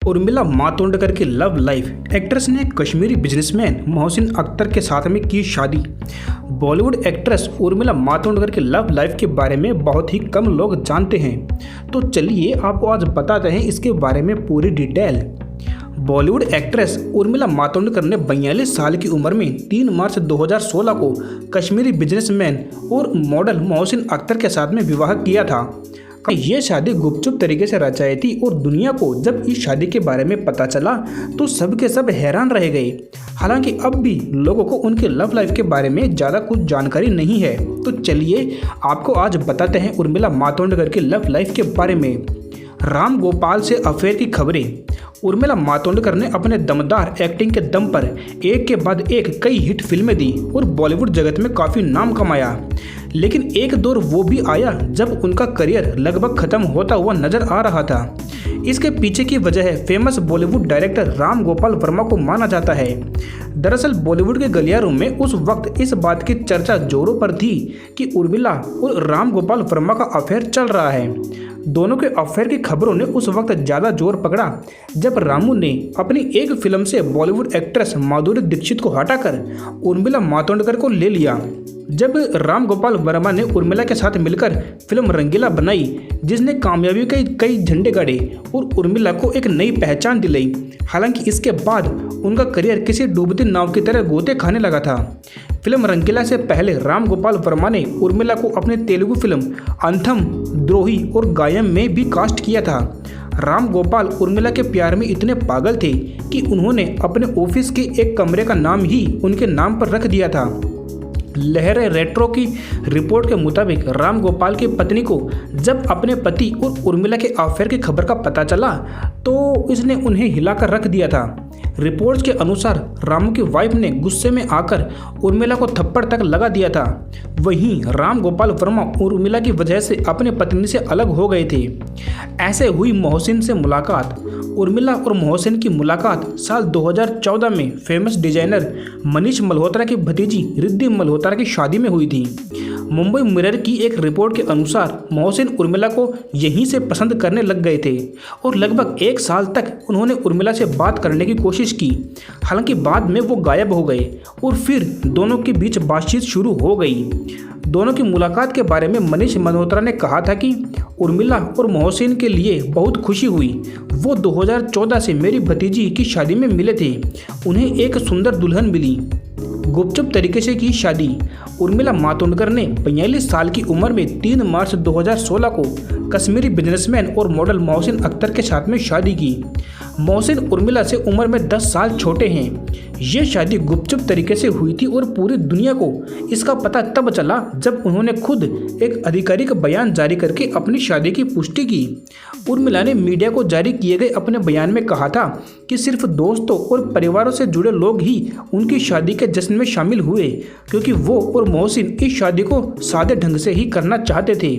उर्मिला मातोंडकर की love life. Actress ने Kashmiri businessman Mohsin Akhtar के साथ में की शादी। बॉलीवुड एक्ट्रेस उर्मिला मातोंडकर की लव लाइफ के बारे में बहुत ही कम लोग जानते हैं, तो चलिए आपको आज बताते हैं इसके बारे में पूरी डिटेल। बॉलीवुड एक्ट्रेस उर्मिला मातोंडकर ने 42 साल की उम्र में 3 मार्च 2016 को कश्मीरी बिजनेसमैन और मॉडल मोहसिन अख्तर के साथ में विवाह किया था। ये शादी गुपचुप तरीके से रचाई थी और दुनिया को जब इस शादी के बारे में पता चला तो सब के सब हैरान रह गए। हालांकि अब भी लोगों को उनके लव लाइफ के बारे में ज़्यादा कुछ जानकारी नहीं है, तो चलिए आपको आज बताते हैं उर्मिला मातोंडकर की लव लाइफ के बारे में। राम गोपाल से अफेयर की खबरें। उर्मिला मातोंडकर ने अपने दमदार एक्टिंग के दम पर एक के बाद एक कई हिट फिल्में दी और बॉलीवुड जगत में काफ़ी नाम कमाया। लेकिन एक दौर वो भी आया जब उनका करियर लगभग खत्म होता हुआ नजर आ रहा था। इसके पीछे की वजह फेमस बॉलीवुड डायरेक्टर राम गोपाल वर्मा को माना जाता है। दरअसल बॉलीवुड के गलियारों में उस वक्त इस बात की चर्चा जोरों पर थी कि उर्मिला और राम गोपाल वर्मा का अफेयर चल रहा है। दोनों के अफेयर की खबरों ने उस वक्त ज़्यादा जोर पकड़ा जब रामू ने अपनी एक फिल्म से बॉलीवुड एक्ट्रेस माधुरी दीक्षित को हटाकर उर्मिला मातोंडकर को ले लिया। जब राम गोपाल वर्मा ने उर्मिला के साथ मिलकर फिल्म रंगीला बनाई, जिसने कामयाबी के कई झंडे गाड़े और उर्मिला को एक नई पहचान दिलाई। हालांकि इसके बाद उनका करियर किसी डूबती नाव की तरह गोते खाने लगा था। फिल्म रंगीला से पहले राम गोपाल वर्मा ने उर्मिला को अपने तेलुगु फिल्म अंथम, द्रोही और गायम में भी कास्ट किया था। राम गोपाल उर्मिला के प्यार में इतने पागल थे कि उन्होंने अपने ऑफिस के एक कमरे का नाम ही उनके नाम पर रख दिया था। लहर रेट्रो की रिपोर्ट के मुताबिक राम गोपाल की पत्नी को जब अपने पति और उर्मिला के अफेयर की खबर का पता चला तो इसने उन्हें हिलाकर रख दिया था। रिपोर्ट्स के अनुसार रामू की वाइफ ने गुस्से में आकर उर्मिला को थप्पड़ तक लगा दिया था। वहीं राम गोपाल वर्मा उर्मिला की वजह से अपने पत्नी से अलग हो गए थे। ऐसे हुई मोहसिन से मुलाकात। उर्मिला और मोहसिन की मुलाकात साल 2014 में फेमस डिजाइनर मनीष मल्होत्रा की भतीजी रिद्धि मल्होत्रा की शादी में हुई थी। मुंबई मिरर की एक रिपोर्ट के अनुसार मोहसिन उर्मिला को यहीं से पसंद करने लग गए थे और लगभग 1 साल तक उन्होंने उर्मिला से बात करने की कोशिश की। हालांकि बाद में वो गायब हो गए और फिर दोनों के बीच बातचीत शुरू हो गई। दोनों की मुलाकात के बारे में मनीष मल्होत्रा ने कहा था कि उर्मिला और मोहसिन के लिए बहुत खुशी हुई। वो 2014 से मेरी भतीजी की शादी में मिले थे। उन्हें एक सुंदर दुल्हन मिली। गुपचुप तरीके से की शादी। उर्मिला मातोंडकर ने 42 साल की उम्र में 3 मार्च 2016 को कश्मीरी बिजनेसमैन और मॉडल मोहसिन अख्तर के साथ में शादी की। मोहसिन उर्मिला से उम्र में 10 साल छोटे हैं। ये शादी गुपचुप तरीके से हुई थी और पूरी दुनिया को इसका पता तब चला जब उन्होंने खुद एक आधिकारिक बयान जारी करके अपनी शादी की पुष्टि की। उर्मिला ने मीडिया को जारी किए गए अपने बयान में कहा था कि सिर्फ दोस्तों और परिवारों से जुड़े लोग ही उनकी शादी के जश्न में शामिल हुए, क्योंकि वो और मोहसिन इस शादी को सादे ढंग से ही करना चाहते थे।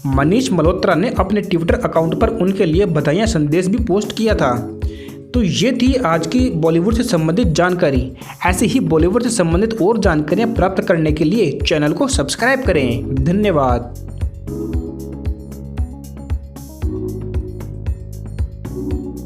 मनीष मल्होत्रा ने अपने ट्विटर अकाउंट पर उनके लिए बधाई संदेश भी पोस्ट किया था। तो ये थी आज की बॉलीवुड से संबंधित जानकारी। ऐसे ही बॉलीवुड से संबंधित और जानकारियाँ प्राप्त करने के लिए चैनल को सब्सक्राइब करें। धन्यवाद।